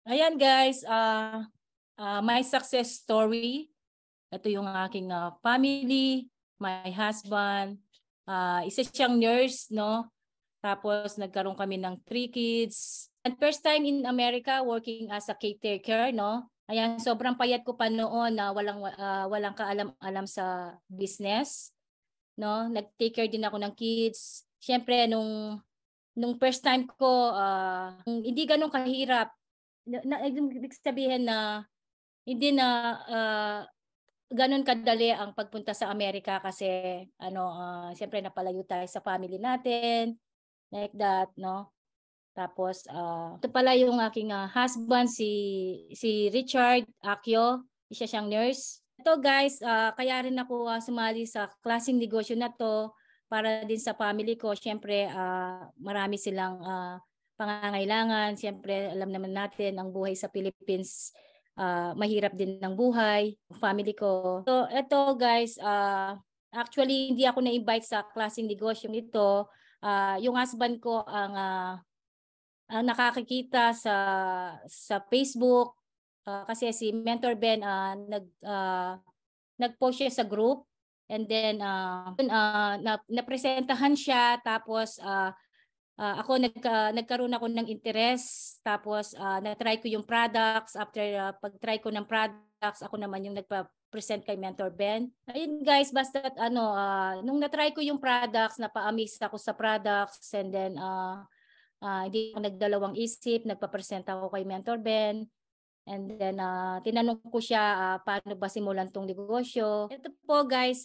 Ayan guys, my success story. Ito yung aking family, my husband. Isa siyang nurse, no? Tapos nagkaroon kami ng 3 kids. And first time in America working as a caretaker, no? Ayan, sobrang payat ko pa noon na walang kaalam-alam sa business, no? Nag-take care din ako ng kids. Siyempre nung first time ko, hindi ganun kahirap. Ibig sabihin na hindi na ganun kadali ang pagpunta sa Amerika kasi siyempre napalayo tayo sa family natin, like that, no? Tapos ito pala yung aking husband, si Richard Akio, isa siyang nurse. Ito guys, kaya rin ako sumali sa klaseng negosyo na to para din sa family ko. Siyempre marami silang pangangailangan. Siyempre alam naman natin ang buhay sa Philippines, mahirap din ng buhay, family ko. So ito guys, actually hindi ako na-invite sa klaseng negosyo ito. Yung husband ko ang nakakikita sa Facebook, kasi si Mentor Ben nag-post siya sa group, and then napresentahan siya, tapos ako nagkaroon ako ng interest, tapos na-try ko yung products. After pag-try ko ng products, ako naman yung nagpa-present kay Mentor Ben. Ayun guys, basta nung na-try ko yung products, napa-amaze ako sa products, and then hindi ako nagdalawang isip, nagpa-present ako kay Mentor Ben. And then tinanong ko siya paano ba simulan tong negosyo. Ito po guys,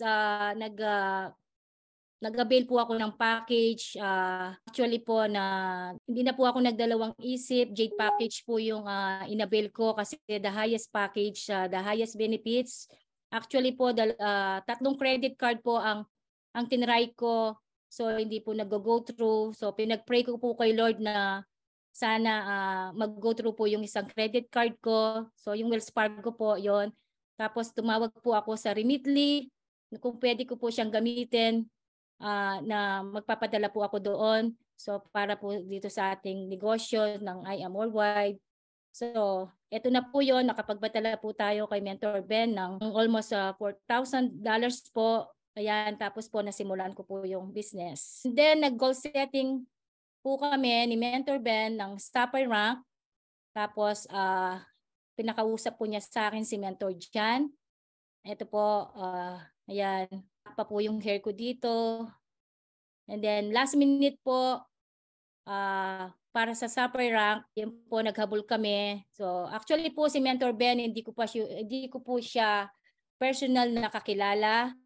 nag-avail po ako ng package. Actually po hindi na po ako nagdalawang isip. Jade package po yung inavail ko kasi the highest package, the highest benefits. Actually po, 3 credit card po ang tinry ko. So hindi po nag-go through. So pinag-pray ko po kay Lord na sana mag-go through po yung isang credit card ko. So yung Wells Fargo po, yon. Tapos tumawag po ako sa Remitly kung pwede ko po siyang gamitin, na magpapadala po ako doon. So para po dito sa ating negosyo ng I Am Worldwide. So eto na po yon, nakapagpadala po tayo kay Mentor Ben ng almost $4,000 po. Ayan, tapos po nasimulan ko po yung business. And then nag-goal setting po kami ni Mentor Ben ng Stopper Rank. Tapos pinakausap po niya sa akin si Mentor Jan. Ito po, ayan, pa po yung hair ko dito. And then last minute po, para sa Stopper Rank, yun po naghabol kami. So actually po si Mentor Ben, hindi ko po siya personal na kakilala.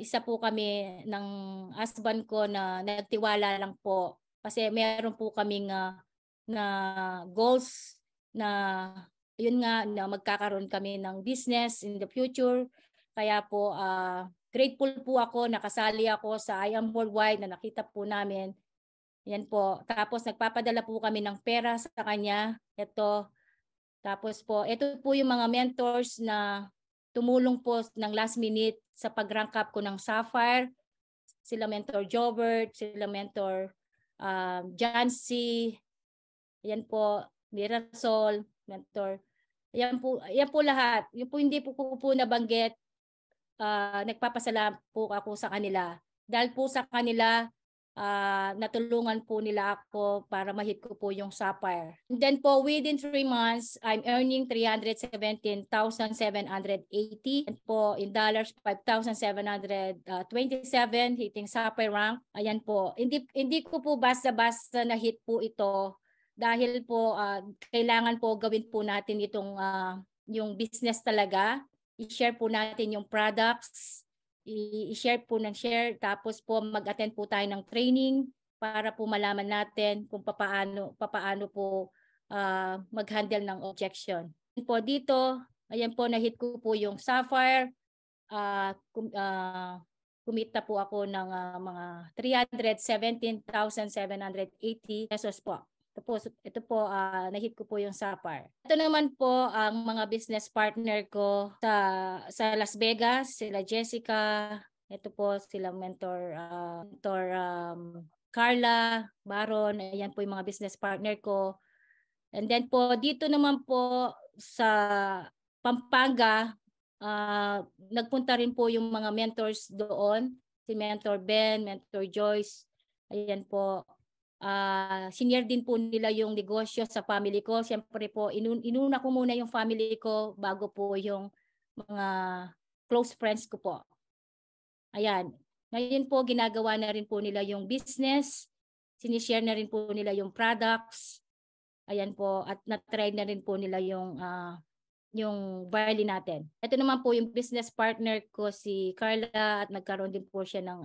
Isa po kami ng husband ko na nagtiwala lang po. Kasi meron po kaming na goals na yun nga, na magkakaroon kami ng business in the future. Kaya po grateful po ako, nakasali ako sa I Am Worldwide na nakita po namin. Yan po. Tapos nagpapadala po kami ng pera sa kanya. Ito. Tapos po, ito po yung mga mentors na tumulong po ng last minute sa pag-rank up ko ng Sapphire. Sila Mentor Jobert, sila Mentor Jancy, yan po, Mirasol, Mentor. Yan po lahat. Yung po hindi po nabanggit, nagpapasalamat po ako sa kanila. Dahil po sa kanila, natulungan po nila ako para ma-hit ko po yung Sapphire. And then po, within 3 months, I'm earning 317,780. And po, in dollars, 5,727 hitting Sapphire rank. Ayan po. Hindi ko po basta-basta na-hit po ito. Dahil po, kailangan po gawin po natin itong yung business talaga. I-share po natin yung products, i-share po ng share, tapos po mag-attend po tayo ng training para po malaman natin kung papaano po mag-handle ng objection. Po dito, ayan po, na-hit ko po yung Sapphire. Kumita po ako ng mga 317,780 pesos po. Ito po, na-hit ko po yung Sapphire. Ito naman po ang mga business partner ko sa Las Vegas, sila Jessica. Ito po sila Mentor Carla Baron. Ayan po yung mga business partner ko. And then po dito naman po sa Pampanga, nagpunta rin po yung mga mentors doon, si Mentor Ben, Mentor Joyce. Ayan po. Senior din po nila yung negosyo sa family ko. Siyempre po, inuna ko muna yung family ko bago po yung mga close friends ko po. Ayan. Ngayon po, ginagawa na rin po nila yung business. Sinishare na rin po nila yung products. Ayan po. At na-try na rin po nila yung barley natin. Ito naman po yung business partner ko, si Carla, at nagkaroon din po siya ng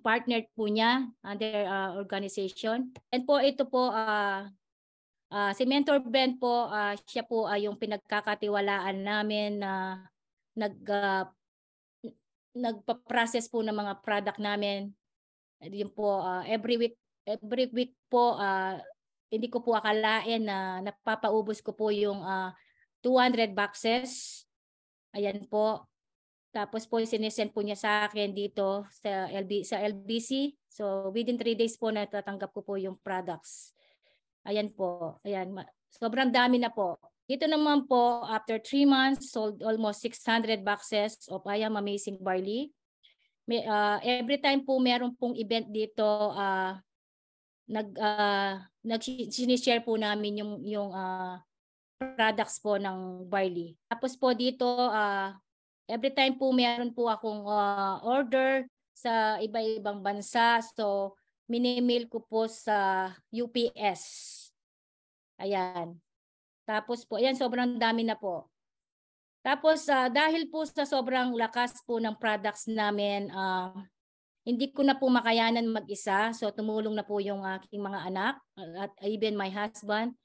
partner po niya under organization. And po ito po si Mentor Ben po, siya po ay yung pinagkakatiwalaan namin na nagpa-process po ng mga product namin. Yun po every week po hindi ko po akalain na napapaubos ko po yung 200 boxes. Ayan po. Tapos po sinesend po niya sa akin dito sa LBC. So within 3 days po natatanggap ko po yung products. Ayan po. Ayan. Sobrang dami na po. Dito naman po, after 3 months, sold almost 600 boxes of I Am Amazing Barley. Every time po meron pong event dito, sinishare po namin yung products po ng barley. Tapos po dito, every time po meron po akong order sa iba-ibang bansa. So, minemail ko po sa UPS. Ayan. Tapos po, ayan, sobrang dami na po. Tapos, dahil po sa sobrang lakas po ng products namin, hindi ko na po makayanan mag-isa. So, tumulong na po yung aking mga anak at even my husband.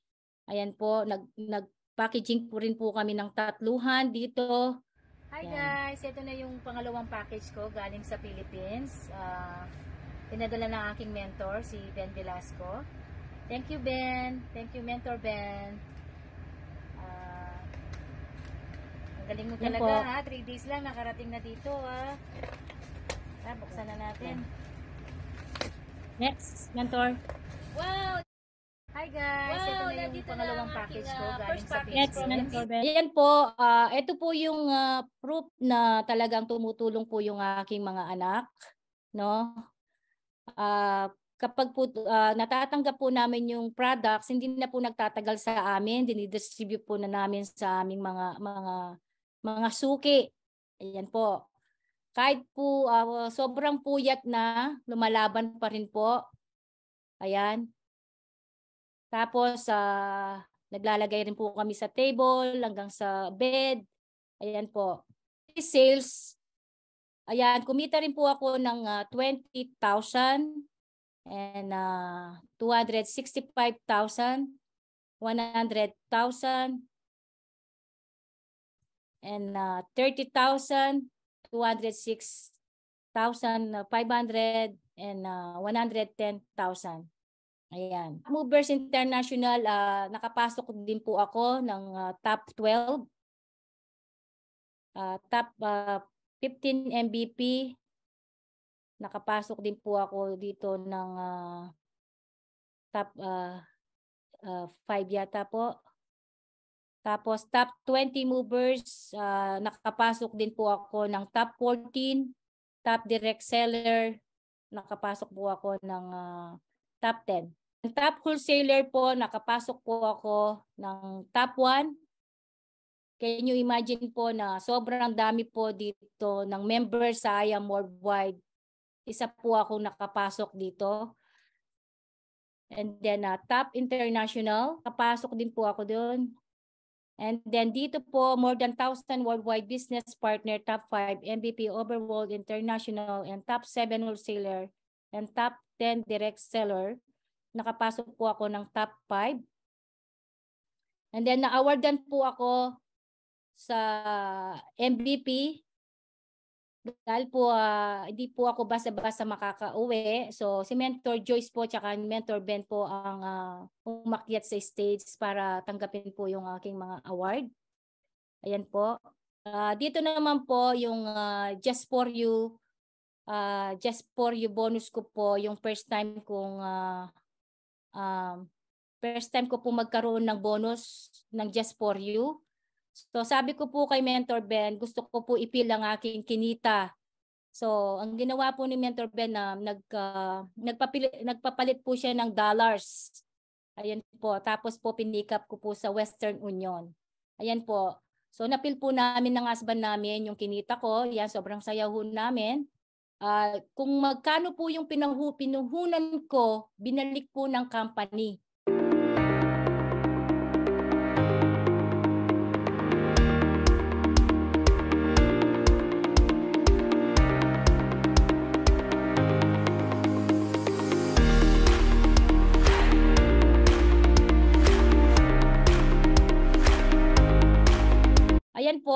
Ayan po, nag-packaging po rin po kami ng 3 dito. Hi guys, ito na yung pangalawang package ko galing sa Philippines. Pinadala ng aking mentor, si Ben Velasco. Thank you, Ben. Thank you, Mentor Ben. Ang galing mo talaga, ha? 3 days lang, nakarating na dito, ha? Buksan na natin. Next, Mentor. Wow! Hi guys, wow, ito na yung pangalawang package ko galing sa Philippines. Ayan po, ito po yung proof na talagang tumutulong po yung aking mga anak, no? Kapag po natatanggap po namin yung products, hindi na po nagtatagal sa amin, dinidistribute po na namin sa aming mga suki. Ayan po. Kahit po sobrang puyat na, lumalaban pa rin po. Ayan. Tapos, naglalagay rin po kami sa table, hanggang sa bed. Ayan po. Sales, ayan, kumita rin po ako ng 20,000 and 265,000, 100,000, and 30,000, 206,500, and 110,000. Ayan. Movers International, nakapasok din po ako ng top 12. Top 15 MVP. Nakapasok din po ako dito ng top 5 yata po. Tapos top 20 movers, nakapasok din po ako ng top 14, top direct seller, nakapasok po ako ng top 10. Ang top wholesaler po, nakapasok po ako ng top 1. Can you imagine po na sobrang dami po dito ng members sa I Am Worldwide. Isa po ako nakapasok dito. And then top international, kapasok din po ako doon. And then dito po, more than 1,000 worldwide business partner, top 5 MVP overworld international, and top 7 wholesaler, and top 10 direct seller. Nakapasok po ako ng top 5. And then na-awardan po ako sa MVP. Dahil po hindi po ako basta-basta makakauwi. So si Mentor Joyce po tsaka Mentor Ben po ang umakyat sa stage para tanggapin po yung aking mga award. Ayan po. Dito naman po yung Just for You bonus ko po, yung first time kong First time ko po magkaroon ng bonus ng Just For You. So sabi ko po kay Mentor Ben, gusto ko po ipil ang aking kinita. So ang ginawa po ni Mentor Ben na nagpapalit po siya ng dollars. Ayan po. Tapos po pinikap ko po sa Western Union. Ayan po. So napil po namin ng husband namin yung kinita ko. Yan, sobrang saya ho namin. Kung magkano po yung pinuhunan ko, binalik po ng company. Ayan po,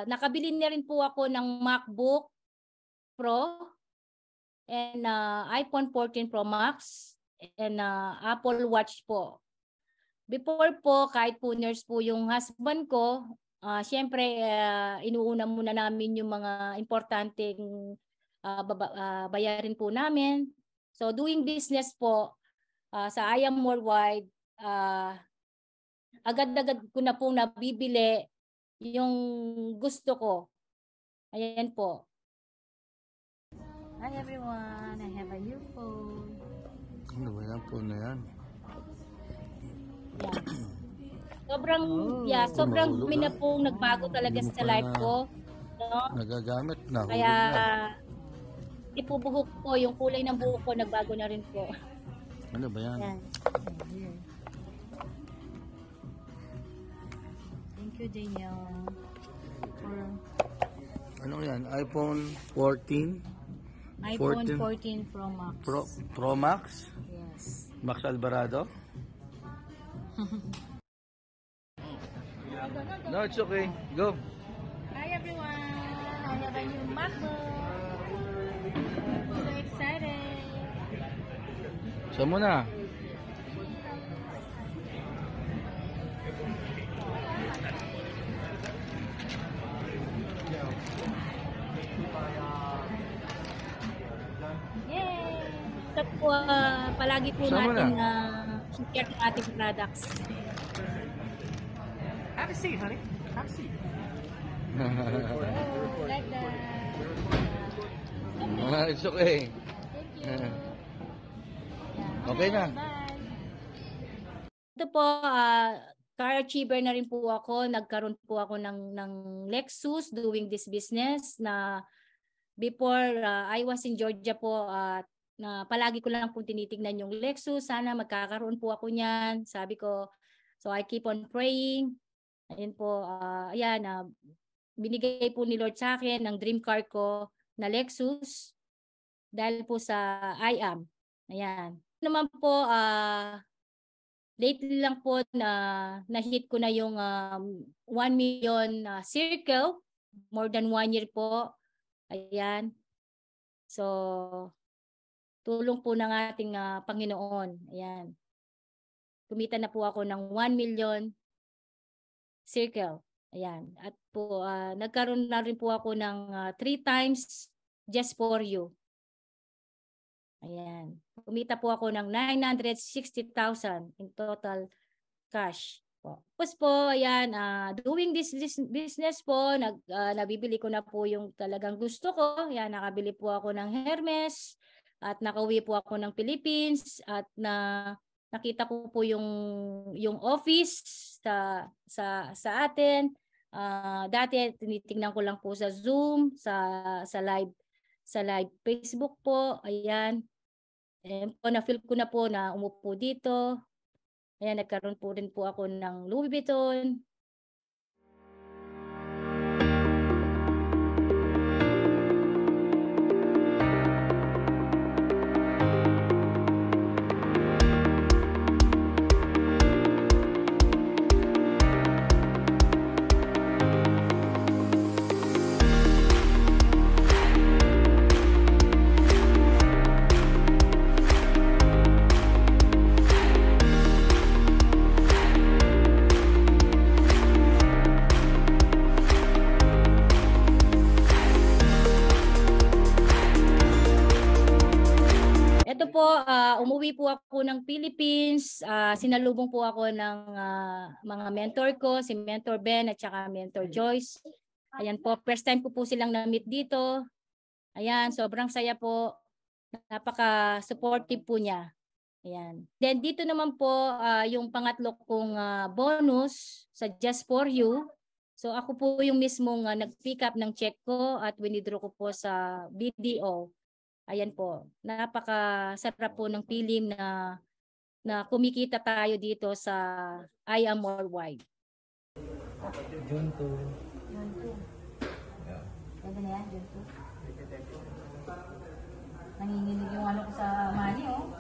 nakabili na rin po ako ng MacBook Pro and iPhone 14 Pro Max and Apple Watch po. Before po, kahit po nurse po yung husband ko, syempre inuuna muna namin yung mga importanteng bayarin po namin. So doing business po sa I Am Worldwide, agad-agad ko na pong nabibili yung gusto ko. Ayan po. Hi everyone, I have a new phone. Ano ba yan? Phone na yan? Yeah. Sobrang dumi na pong nagbago talaga sa life ko. No? Nagagamit na. Kaya ipubuhok ko, yung kulay ng buhok ko nagbago na rin po. Ano ba yan? Yan. Thank you, Daniel. Ano yan? iPhone 14? iPhone 14 Pro Max. Pro Max? Yes. Max Alvarado? No, it's okay. Go. Hi everyone! I have a new MacBook. So excited! Saan mo na? Yay! So po, palagi po Saan mo natin share ng ating products. Have a seat, honey. Have a seat. Oh, like that. It's okay. Thank you. Okay na. Ito po, car achiever na rin po ako. Nagkaroon po ako ng Lexus doing this business na before I was in Georgia po na palagi ko lang po tinitignan yung Lexus. Sana magkakaroon po ako niyan. Sabi ko, so I keep on praying. Ayun po, binigay po ni Lord sa akin ng dream car ko na Lexus dahil po sa I Am. Ayan. Naman po, lately lang po na-hit ko na yung 1 million circle, more than 1 year po. Ayan. So, tulong po ng ating Panginoon. Ayan. Kumita na po ako ng 1 million circle. Ayan. At po, nagkaroon na rin po ako ng 3 times Just For You. Ayan. Kumita po ako ng 960,000 in total cash. Tapos po, ayan, doing this business po, nabibili ko na po yung talagang gusto ko. Ayan, nakabili po ako ng Hermes at nakauwi po ako ng Philippines at nakita ko po yung office sa atin. Dati tinitingnan ko lang po sa Zoom, sa live Facebook po. Ayan. And po na-feel ko na po na umupo dito. Ayan, nagkaroon po rin po ako ng Louis Vuitton. umuwi po ako ng Philippines. Sinalubong po ako ng mga mentor ko, si Mentor Ben at saka Mentor Joyce. Ayan po, first time ko po silang na-meet dito. Ayan, sobrang saya po. Napaka-supportive po niya. Ayan. Then dito naman po yung pangatlo kong bonus sa Just For You. So ako po yung mismong nag-pick up ng check ko at winidraw ko po sa BDO. Ayan po. Napakasarap po ng feeling na kumikita tayo dito sa I Am Worldwide. June 2. June 2. Ganda na yan, June 2. Nanginginig yung ano ko sa money, oh.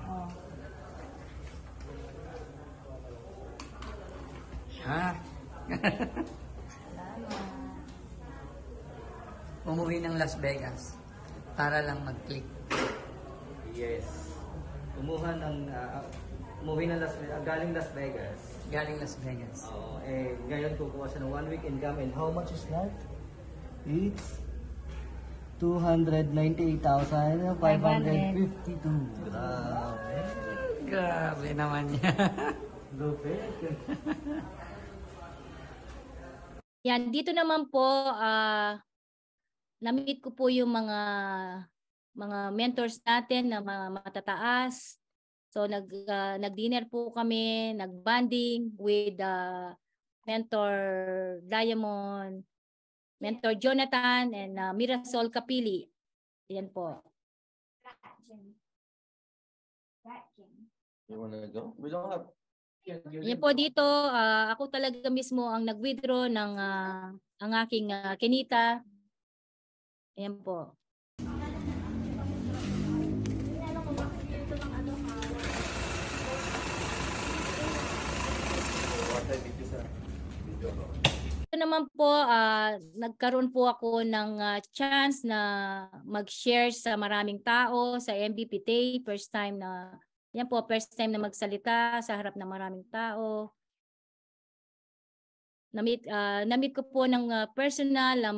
Oh. Ha? Umuwi ng Las Vegas para lang mag-click. Yes. Umuwi ng galing Las Vegas. Galing Las Vegas. Oo. Ngayon kukuha siya ng 1 week income, and how much is that? It's 298,552. Grabe. Grabe naman niya. Lupit. Yan, dito naman po, na-meet ko po yung mga mentors natin na matataas. So nag-dinner po kami, nag-bonding with Mentor Diamond, Mentor Jonathan, and Mirasol Kapili. Yan po. You wanna go? We don't have... Yan po dito, ako talaga mismo ang nag-withdraw ng ang aking kinita. Yan po. Ito naman po, nagkaroon po ako ng chance na mag-share sa maraming tao sa MVP Day. First time na magsalita sa harap ng maraming tao. Na-meet ko po ng personal ang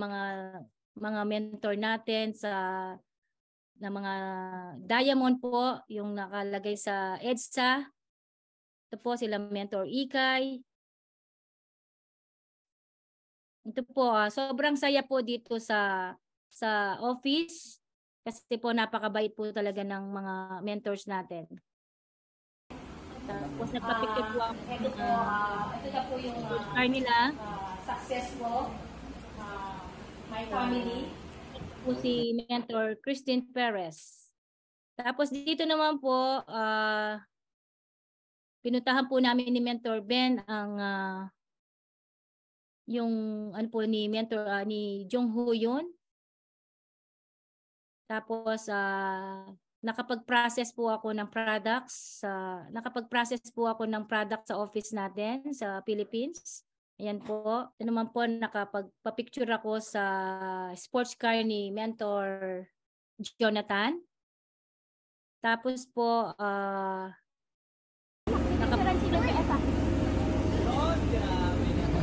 mga mentor natin na mga Diamond po, yung nakalagay sa EDSA. Ito po sila Mentor Ikay. Ito po, sobrang saya po dito sa office kasi po napakabait po talaga ng mga mentors natin. Tapos nagpa-picture po ako. Ito na po yung car nila. Success po. My family. Ito po si Mentor Christine Perez. Tapos dito naman po, pinuntahan po namin ni Mentor Ben ang yung ano po ni Mentor ni Jong Ho Yun. Tapos nakapag-process po ako ng products sa office natin sa Philippines. Ayan po. Ito naman po nakapag-picture ako sa sports car ni Mentor Jonathan. Tapos po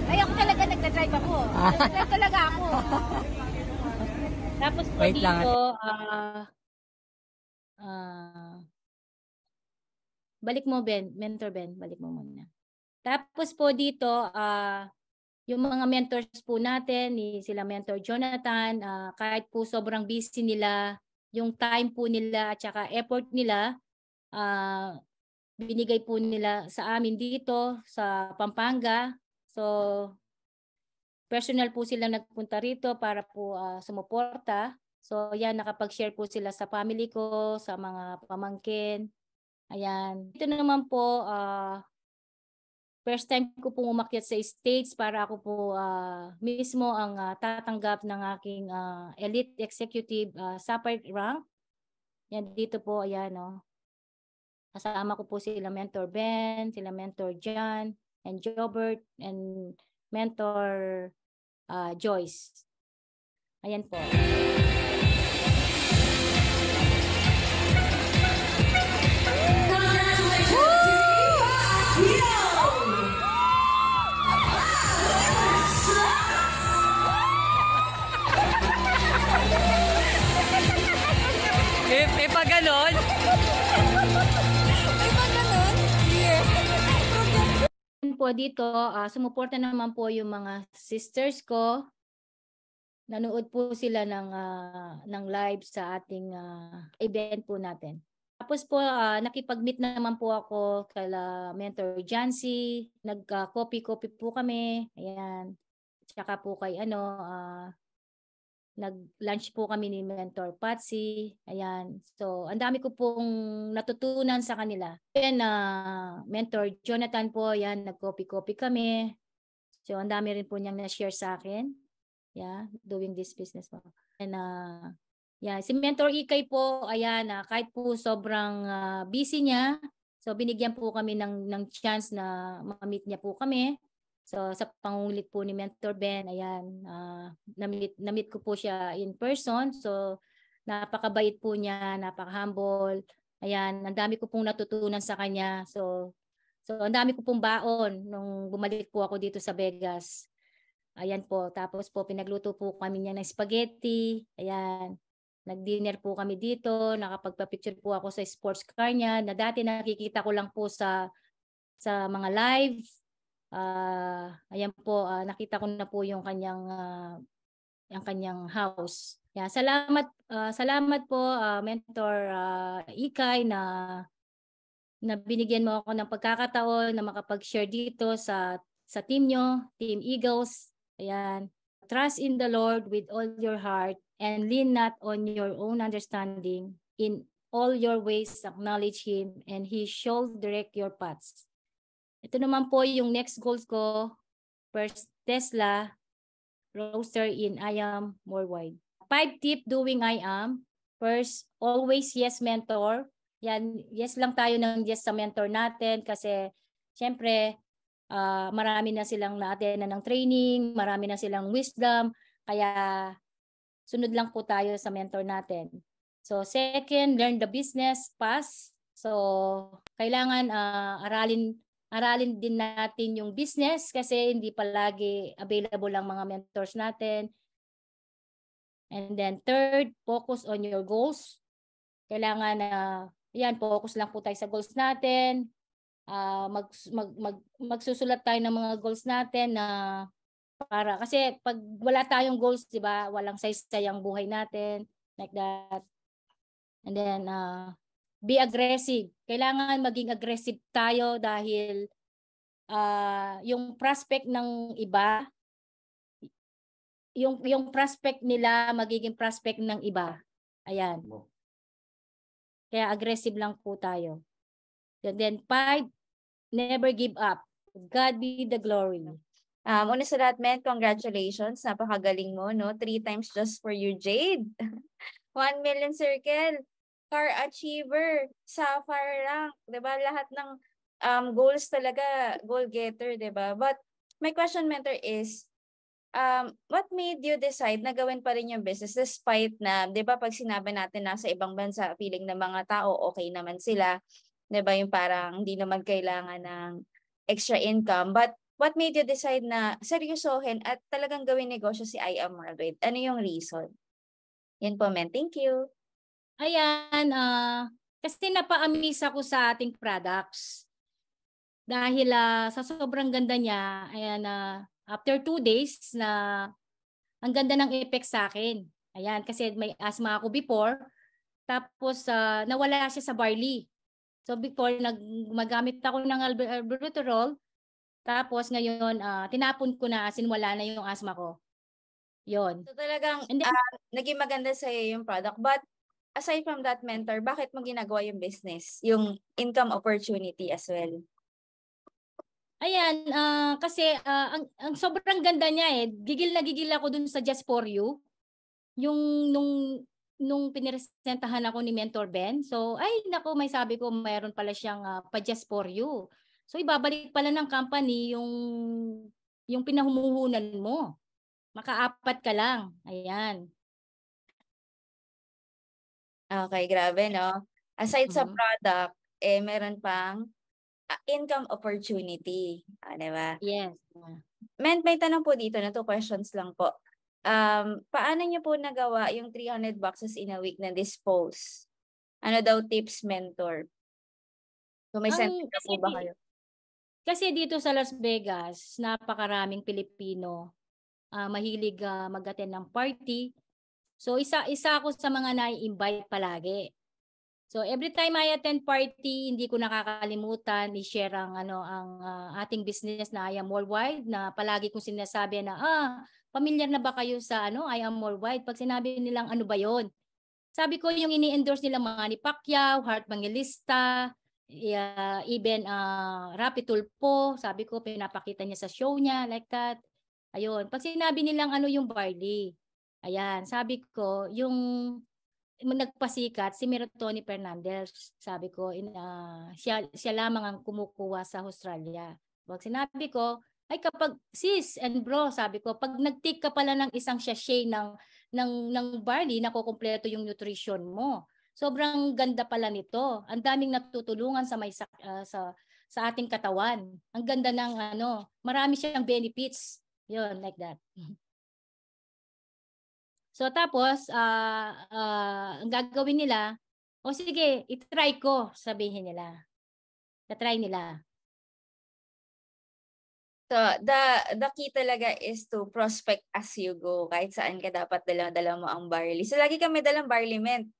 ay, ako talaga nagdadrive ako. Nagdadrive talaga ako. Tapos po Wait lang. dito, balik mo Ben, Mentor Ben, balik mo muna. Tapos po dito, yung mga mentors po natin, sila Mentor Jonathan, kahit po sobrang busy nila, yung time po nila at saka effort nila, binigay po nila sa amin dito sa Pampanga. So, personal po sila nagpunta rito para po sumuporta. So, yan, nakapag-share po sila sa family ko, sa mga pamangkin. Ayan. Ito naman po, first time ko po umakyat sa stage para ako po mismo ang tatanggap ng aking elite executive sapphire rank. Yan, dito po, ayan, no. Kasama ko po sila Mentor Ben, sila Mentor John, and Jobert, and Mentor Joyce. Ayan po. ganon? May ba ganon? Yeah. Po dito, sumuporta naman po yung mga sisters ko. Nanood po sila ng live sa ating event po natin. Tapos po, nakipag-meet naman po ako kala Mentor Jancy. Nag-coffee po kami. Ayan. Tsaka po kay nag-lunch po kami ni Mentor Patsy. Ayan. So, ang dami ko pong natutunan sa kanila. Then, Mentor Jonathan po, ayan, nag-coffee kami. So, ang dami rin po niyang na-share sa akin. Yeah, doing this business po. And, yeah, si Mentor Ikay po, ayan, kahit po sobrang busy niya, so binigyan po kami ng chance na ma-meet niya po kami. So sa pangulit po ni Mentor Ben, ayan, na-meet ko po siya in person. So napakabait po niya, napaka-humble. Ayan, ang dami ko pong natutunan sa kanya. So ang dami ko pong baon nung bumalik po ako dito sa Vegas. Ayan po, tapos po pinagluto po kami niya ng spaghetti. Ayan. Nag-dinner po kami dito, nakapagpa-picture po ako sa sports car niya na dati nakikita ko lang po sa mga live. Ayan po, nakita ko na po yung kanyang house. Yeah, salamat po Mentor Ikay na binigyan mo ako ng pagkakataon na makapag-share dito sa team nyo, Team Eagles. Ayan. Trust in the Lord with all your heart and lean not on your own understanding. In all your ways acknowledge Him and He shall direct your paths. Ito naman po yung next goals ko. First, Tesla roaster in I Am Worldwide. 5 tip doing I Am. First, always yes mentor. Yan, yes lang tayo ng yes sa mentor natin kasi syempre marami na silang na-attend ng training, marami na silang wisdom, kaya sunod lang po tayo sa mentor natin. So second, learn the business fast. So kailangan aralin din natin yung business kasi hindi palagi available ang mga mentors natin. And then third, focus on your goals. Kailangan focus lang po tayo sa goals natin. Magsusulat tayo ng mga goals natin na para kasi pag wala tayong goals, 'di ba? Walang saysay ang buhay natin, like that. And then be aggressive. Kailangan maging aggressive tayo dahil yung prospect ng iba, yung prospect nila magiging prospect ng iba. Ayan. Kaya aggressive lang po tayo. And then 5, never give up. God be the glory. Una sa lahat, men, congratulations. Napakagaling mo, no? 3 times just for you, Jade. 1 million circle. Car achiever. Sapphire rank. Diba? Lahat ng goals talaga, goal getter, diba? But my question, mentor, is, what made you decide na gawin pa rin yung business despite na, diba, pag sinabi natin na sa ibang bansa, feeling ng mga tao, okay naman sila. Diba? Yung parang hindi naman kailangan ng extra income. But what made you decide na seryosohin at talagang gawin negosyo si I Am Worldwide? Ano yung reason? Yan po, men. Thank you. Ayan, kasi napa-amaze ako sa ating products. Dahil sa sobrang ganda niya, ayan, after 2 days na ang ganda ng effect sa akin. Ayan, kasi may asthma ako before. Tapos nawala siya sa barley. So before gumagamit ako ng albuterol, tapos ngayon tinapon ko na as in wala na yung asthma ko. Yon. So talagang And then, naging maganda sa yung product. But aside from that, mentor, bakit mo ginagawa yung business? Yung income opportunity as well? ayan, kasi ang sobrang ganda niya eh. Gigil na gigil ako dun sa Just For You. Yung nung piniresentahan ako ni Mentor Ben. So, ay nako, may sabi ko mayroon pala siyang pa Just For You. So, ibabalik pala ng company yung pinahumuhunan mo. Maka-4 ka lang. Ayan. Okay, grabe, no? Aside sa product, meron pang income opportunity. Diba? Yes. Men, may tanong po dito na 2 questions lang po. Paano niyo po nagawa yung 300 boxes in a week na dispose? Ano daw tips mentor? So may center Ang na po ba kayo? kasi dito sa Las Vegas, napakaraming Pilipino mahilig mag-attend ng party. So isa ako sa mga nai-invite palagi. So every time I attend party, hindi ko nakakalimutan i-share ang ating business na I Am Worldwide, na palagi kong sinasabi na familiar na ba kayo sa I Am Worldwide? Pag sinabi nilang ano ba 'yon? Sabi ko yung ini-endorse nila Manny Pacquiao, Heart Evangelista, even Rapi Tulfo, sabi ko pinapakita niya sa show niya, like that. Ayun, pag sinabi nilang ano yung barley, ayan, sabi ko yung nagpasikat si Tony Fernandez, sabi ko siya lamang ang kumukuha sa Australia. Pag sinabi ko, ay kapag sis and bro, sabi ko, pag nag-take ka pala ng isang sachet ng barley, nakukumpleto yung nutrition mo. Sobrang ganda pala nito. Ang daming natutulungan sa ating katawan. Ang ganda ng marami siyang benefits. Yun, like that. So tapos, ang gagawin nila, o sige, itry ko, sabihin nila. Try nila. So, the key talaga is to prospect as you go. Kahit saan ka dapat dala mo ang barley. So, lagi kami dalang barley mint.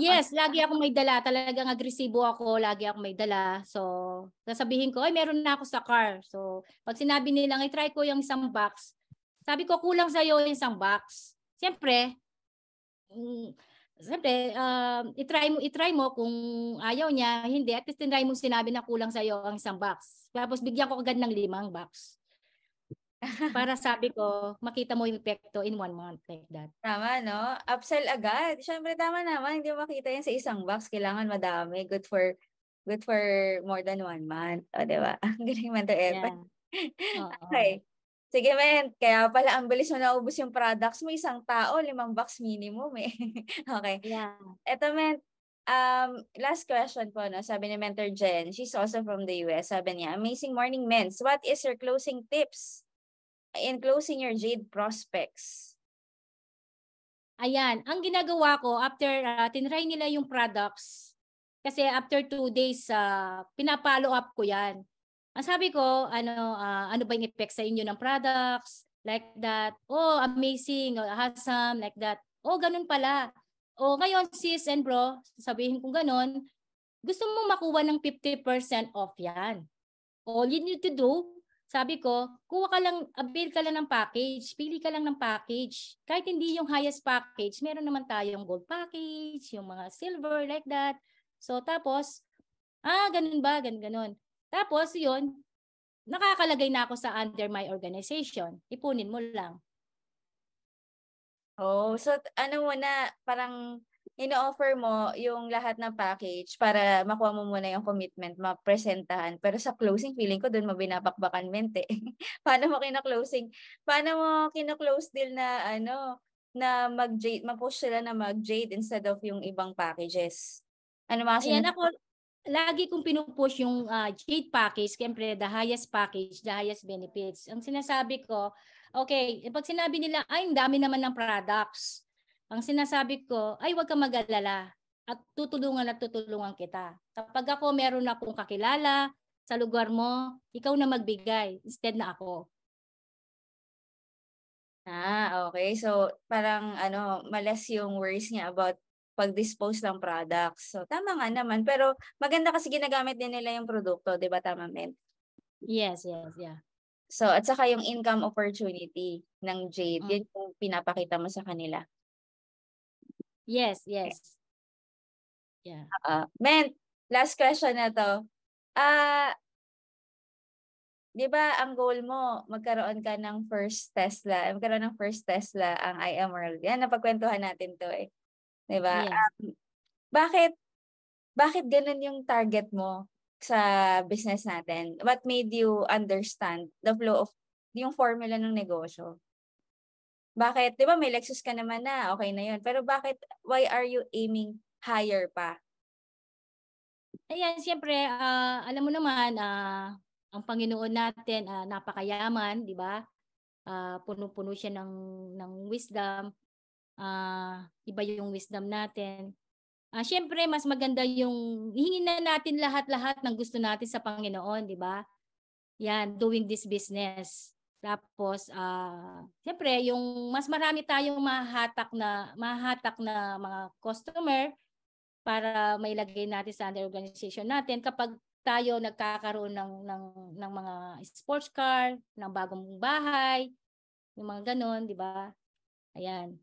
Yes, lagi ako may dala. Talagang agresibo ako, lagi ako may dala. So, sasabihin ko, ay meron na ako sa car. So, pag sinabi nilang, i-try ko yung isang box, sabi ko, kulang sa'yo yung isang box. Siyempre, itry mo kung ayaw niya, hindi. At least tinry mo sinabi na kulang sa'yo ang isang box. Tapos bigyan ko agad ng 5 box. Para sabi ko, makita mo yung epekto in 1 month, like that. Tama, no? Upsell agad. Siyempre, tama naman. Hindi mo makita yan sa isang box. Kailangan madami. Good for more than 1 month. O, diba? Ang galing man to, Epa. Yeah. Okay. Sige, men. Kaya pala, ang bilis mo naubos yung products mo. Isang tao, 5 box minimum eh. Okay. Yeah. Eto, men. Last question po, no? Sabi ni Mentor Jen, she's also from the US. Sabi niya, amazing morning, mens. What is your closing tips in closing your Jade prospects? Ayan, ang ginagawa ko after tinry nila yung products, kasi after 2 days pinapollow up ko 'yan. Ang sabi ko, ano ba yung effect sa inyo ng products? Like that. Oh, amazing, awesome, like that. Oh, ganun pala. Oh, ngayon sis and bro, sabihin ko ganun, gusto mo makuha ng 50% off 'yan. All you need to do, sabi ko, avail ka lang ng package, pili ka lang ng package. Kahit hindi yung highest package, meron naman tayong gold package, yung mga silver, like that. So, tapos, ganun ba? Ganun. Tapos, yun, nakakalagay na ako sa under my organization. Ipunin mo lang. Oh, so ano muna, parang ino-offer mo yung lahat ng package para makuha mo muna yung commitment, mapresentahan. Pero sa closing, feeling ko doon mo binabakbakan mente. Paano mo kina-close deal na na mag-jade, ma-push sila na mag-jade instead of yung ibang packages? Ano mga Ayan, ako, lagi kong pinupush yung Jade package, siyempre the highest package, the highest benefits. Ang sinasabi ko, okay, pag sinabi nila, ay, ang dami naman ng products. Ang sinasabi ko, ay, huwag kang mag-alala at tutulungan kita. Kapag ako meron akong kakilala sa lugar mo, ikaw na magbigay instead na ako. Okay. So, parang malas yung worries niya about pag-dispose ng products. So, tama nga naman. Pero maganda kasi ginagamit din nila yung produkto, di ba? Tama, men? Yes, yeah. So, at saka yung income opportunity ng Jade, yun yung pinapakita mo sa kanila. Yes. Yeah. Men, last question na to. Di ba ang goal mo, magkaroon ng first Tesla ang I Am World. Yan, napagkwentuhan natin to eh. Di ba? Yes. Bakit ganun yung target mo sa business natin? What made you understand the flow of yung formula ng negosyo? Bakit? Di ba may Lexus ka naman na, okay na yun. Pero why are you aiming higher pa? Ayan, siyempre, alam mo naman, ang Panginoon natin, napakayaman, di ba? Puno-puno siya ng wisdom. Iba yung wisdom natin. Siyempre, mas maganda yung hingin na natin lahat-lahat ng gusto natin sa Panginoon, di ba? Yan, doing this business. Tapos, siyempre, yung mas marami tayong mahahatak na mga customer para mailagay natin sa under organization natin kapag tayo nagkakaroon ng mga sports car, ng bagong bahay, yung mga ganon, di ba? Ayan.